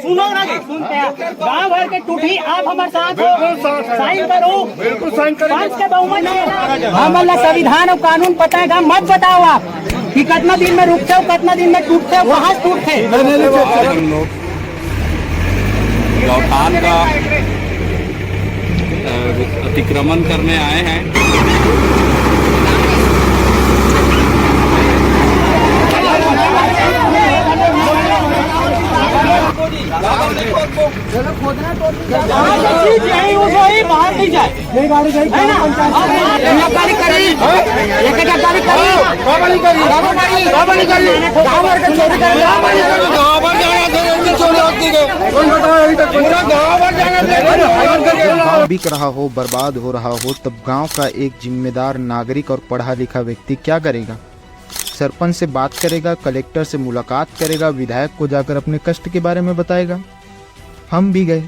सुनो ना, सुनते हैं गाँव भर के टूटी, आप हमारे साथ हो, साइन करो, बिल्कुल साइन करो। पांच के बहुमत है, हमारा संविधान और कानून पता है, मत बताओ आप कि कितना दिन में रुकते हो, कितना दिन में टूटते हो, कहाँ टूटते। हम लोग गौठान का अतिक्रमण करने आए हैं। बाहर नहीं जाए, गाँव बिक रहा हो, बर्बाद हो रहा हो, तब गांव का एक जिम्मेदार नागरिक और पढ़ा लिखा व्यक्ति क्या करेगा? सरपंच से बात करेगा, कलेक्टर से मुलाकात करेगा, विधायक को जाकर अपने कष्ट के बारे में बताएगा। हम भी गए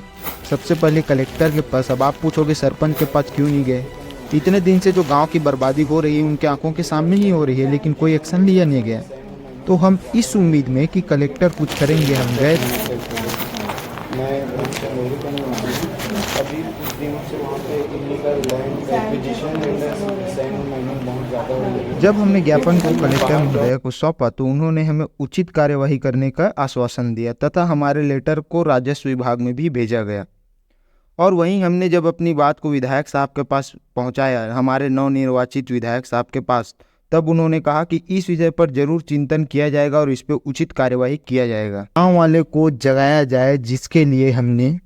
सबसे पहले कलेक्टर के पास। अब आप पूछोगे सरपंच के पास क्यों नहीं गए? इतने दिन से जो गांव की बर्बादी हो रही है उनके आंखों के सामने ही हो रही है, लेकिन कोई एक्शन लिया नहीं गया। तो हम इस उम्मीद में कि कलेक्टर कुछ करेंगे हम गए। जब हमने ज्ञापन को कलेक्टर महोदय को सौंपा तो उन्होंने हमें उचित कार्यवाही करने का आश्वासन दिया तथा हमारे लेटर को राजस्व विभाग में भी भेजा गया। और वहीं हमने जब अपनी बात को विधायक साहब के पास पहुंचाया, हमारे नवनिर्वाचित विधायक साहब के पास, तब उन्होंने कहा कि इस विषय पर जरूर चिंतन किया जाएगा और इस पर उचित कार्यवाही किया जाएगा। गाँव वाले को जगाया जाए, जिसके लिए हमने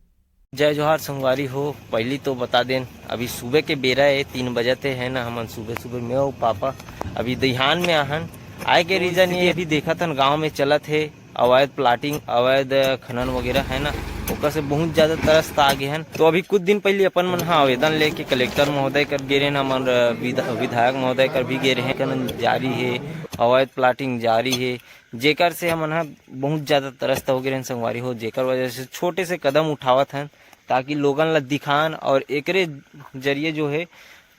जय जोहार संगवारी हो। पहली तो बता दें, अभी सुबह के बेरा है, 3 बजते है ना, हम सुबह सुबह मैं और पापा अभी दहियान में आहन। आए के रीजन ये अभी देखा था गांव में चलत है अवैध प्लाटिंग, अवैध खनन वगैरह है ना, ओकर से बहुत ज्यादा तरस आ गए हैं। तो अभी कुछ दिन पहले अपन मन आवेदन लेके कलेक्टर महोदय कर गे रहे, हमारे विधायक महोदय कर भी गे रहे, खनन जारी है, अवैध प्लाटिंग जारी है, जेकर से हमन बहुत ज्यादा तरस हो गए संगवारी हो। जेकर वजह से छोटे से कदम उठावत हैं ताकि लोगन ला दिखान, और एकरे जरिए जो है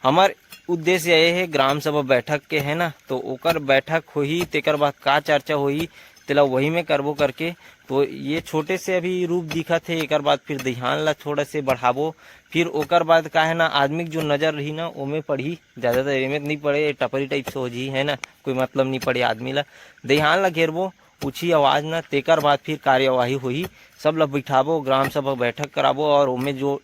हमार उद्देश्य ये है ग्राम सभा बैठक के है ना, तो ओकर बैठक होही, तेकर बाद का चर्चा होही तेला वही में करबो करके। तो ये छोटे से अभी रूप दिखा थे, एकर बाद फिर दहियान ला थोड़ा से बढ़ाबो, फिर ओकर बाद का है ना आदमी जो नजर रही ना ओमे पढ़ी, ज्यादातर एमे नहीं पड़े, टपरी टाइप से हो जी है ना, कोई मतलब नहीं पड़े आदमी ला। दहियान ला घेरबो, ऊँची आवाज ना, तेकर बाद फिर कार्यवाही हुई, सब लोग बिठाबो, ग्राम सभा बैठक कराबो, और उनमें जो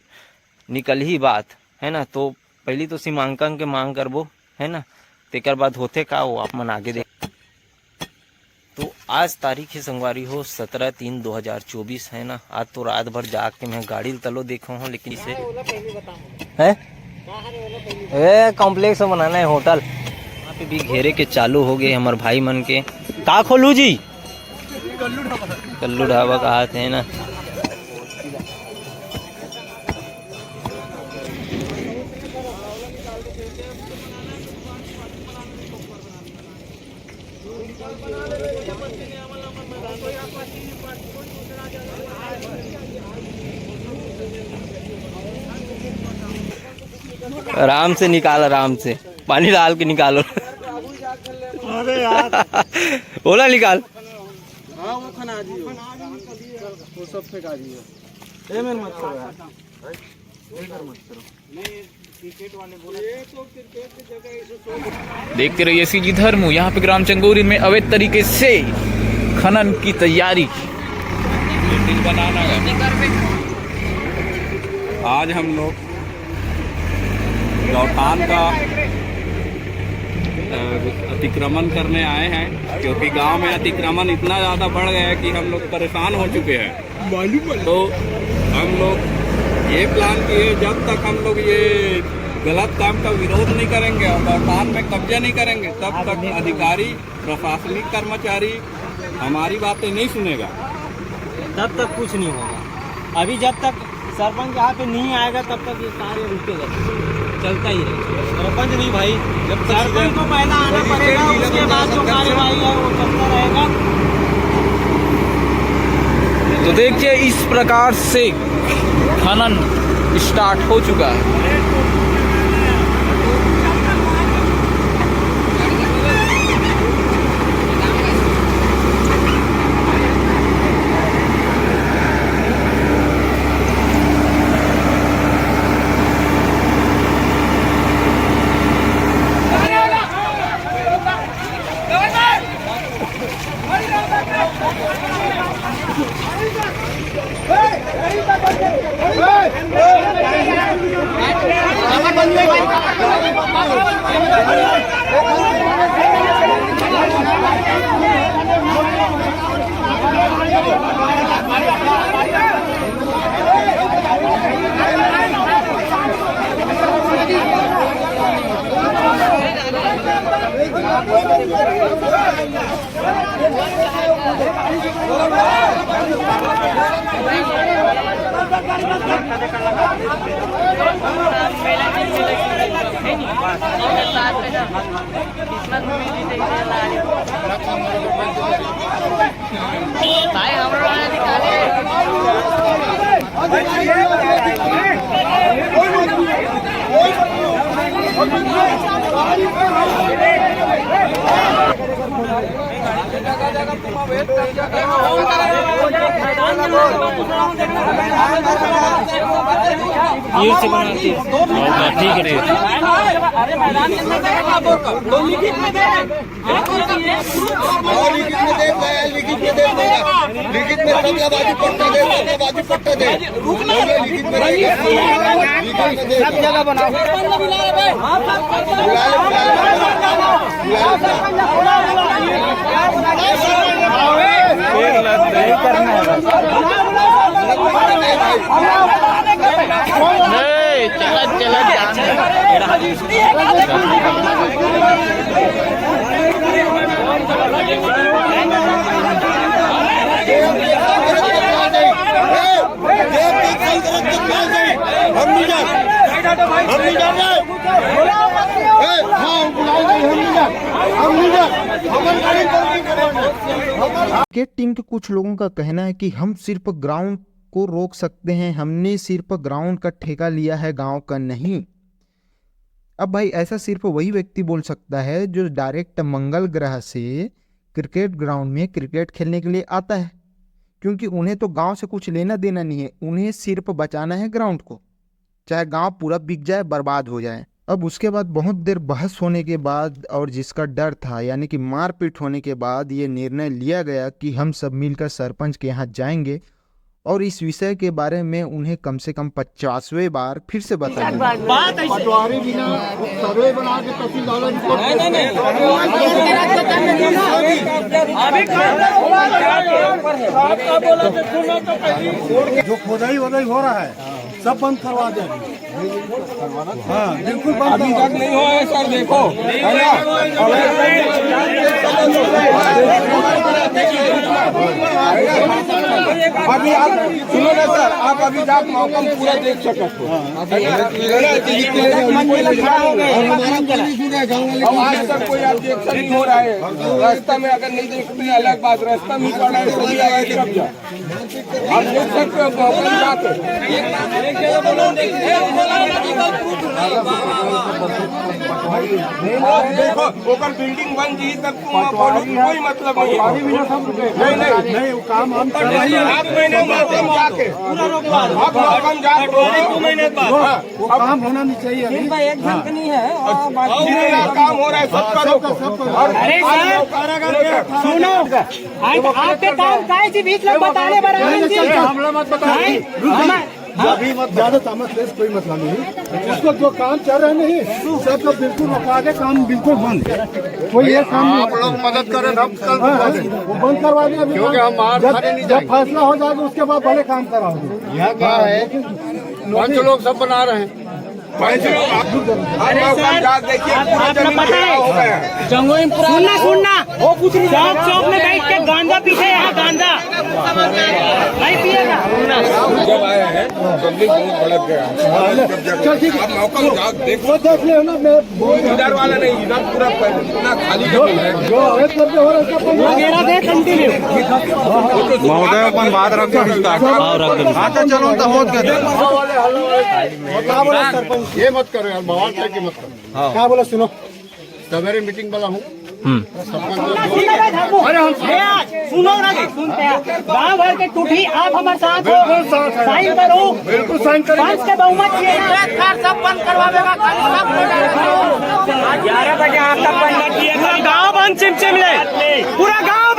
निकल ही बात है ना, तो पहली तो सीमांकन के मांग करबो है ना, तेकर बाद होते का वो आप मन आगे देख। तो आज तारीख है संगवारी हो 17/3/2024 है ना। आज तो रात भर जाग के मैं गाड़ी तलो देखा हूँ, लेकिन इसे है कॉम्प्लेक्स बनाना है होटल, वहाँ पे भी घेरे के चालू हो गए हमारे भाई मन के। का खोलू जी? कल्लू ढाबा कहा थे ना। आराम से निकाल, आराम से पानी डाल के निकालो। अरे यार बोला निकाल। हाँ वो खना जी वो सब फेंका जी है, मैं मत करो यार, मत करो। देखते रहिए सीजी धर्म। यहाँ पे ग्राम चंगोरी में अवैध तरीके से खनन की तैयारी बनाना है। आज हम लोग गौठान का अतिक्रमण करने आए हैं, क्योंकि गांव में अतिक्रमण इतना ज़्यादा बढ़ गया है कि हम लोग परेशान हो चुके हैं। तो हम लोग ये प्लान किए, जब तक हम लोग ये गलत काम का विरोध नहीं करेंगे और गौठान में कब्जा नहीं करेंगे, तब तक अधिकारी, प्रशासनिक कर्मचारी हमारी बातें नहीं सुनेगा, तब तक कुछ नहीं होगा। अभी जब तक सरपंच यहाँ पे नहीं आएगा तब तक ये कार्य रुकेगा, चलता ही रहेगा। सरपंच नहीं भाई, जब सरपंच को पहला आना पड़ेगा, उसके बाद जो कार्यवाही है वो चलता रहेगा। तो देखिए इस प्रकार से खनन स्टार्ट हो चुका है। ये से बनाती है ठीक है अरे मैदान के अंदर दो लिखित में दे लिखित में दे लिखित में बाजू पट्टा दे लिखित में सब जगह बनाओ चला चला क्रिकेट टीम के कुछ लोगों का कहना है कि हम सिर्फ ग्राउंड को रोक सकते हैं, हमने सिर्फ ग्राउंड का ठेका लिया है, गांव का नहीं। अब भाई ऐसा सिर्फ वही व्यक्ति बोल सकता है जो डायरेक्ट मंगल ग्रह से क्रिकेट ग्राउंड में क्रिकेट खेलने के लिए आता है, क्योंकि उन्हें तो गांव से कुछ लेना देना नहीं है, उन्हें सिर्फ बचाना है ग्राउंड को, चाहे गांव पूरा बिक जाए, बर्बाद हो जाए। अब उसके बाद बहुत देर बहस होने के बाद और जिसका डर था यानी कि मारपीट होने के बाद ये निर्णय लिया गया कि हम सब मिलकर सरपंच के यहाँ जाएंगे और इस विषय के बारे में उन्हें कम से कम 50वें बार फिर से बताएंगे। पटवारी बिना सर्वे बना के तहसीलदार जो खोदाई वोदाई हो रहा है सब बंद करवा दे। हाँ बिल्कुल बंद अभी तक नहीं हुआ है सर। देखो अभी आप सुनो ना सर, आप अभी जाकर मौका पूरा देख सकते हो। आज तक कोई ऑब्जेक्शन नहीं हो रहा है। रास्ता में अगर नहीं देखते हैं अलग बात, रास्ता में पड़ा है सभी आवाज कब्जा आप देख सकते हो मौका जाकर। देखो ओकर बिल्डिंग बन जी तक कोई मतलब नहीं। नहीं काम हम कर रहे हैं। आप महीने मौसम जाके आप मौसम जाके 2 महीने बाद वो काम होना नहीं चाहिए। एक घंटा नहीं है काम हो रहा है सब करो। अरे सुनो आपके काम काय जी बीच लोग बताने हमला मत बताइए अभी मत ज्यादा तामस लेस कोई मतलब नहीं। उसको जो काम चल रहे नहीं सब तो बिल्कुल रुका दे, काम बिल्कुल बंद। कोई ये काम आप लोग मदद करें हम कल वो बंद करवा दें अभी, क्योंकि हम जब फैसला हो जाएगा उसके बाद भले काम कराओगे। यह क्या है 5 लोग सब बना रहे हैं। सुनना वो कुछ चौक चौक में बैठ के गांजा पीछे यहाँ गांजा नहीं पिएगा। जब आए हैं पब्लिक बहुत भड़क गया। चल ठीक है मौका देख ले ना। मैं इधर वाला नहीं, इधर पूरा इतना खाली जमीन है जो अवैध कब्जे हो रहा है कंटिन्यू। महोदय अपन बात रख चलो तो हो सरपंच ये मत करो यार, बवाल करके मत करो। क्या बोला सुनो, सवेरे मीटिंग वाला हूँ। अरे हम सुनो ना, सुनते हैं गाँव भर के टूटी आप हमारे साथ हो, साइन करो। बिल्कुल साइन करो। के बहुमत सब बंद करवाएगा। 11 बजे आप तक बंद किए, गाँव बंद चिमचिम ले, पूरा गाँव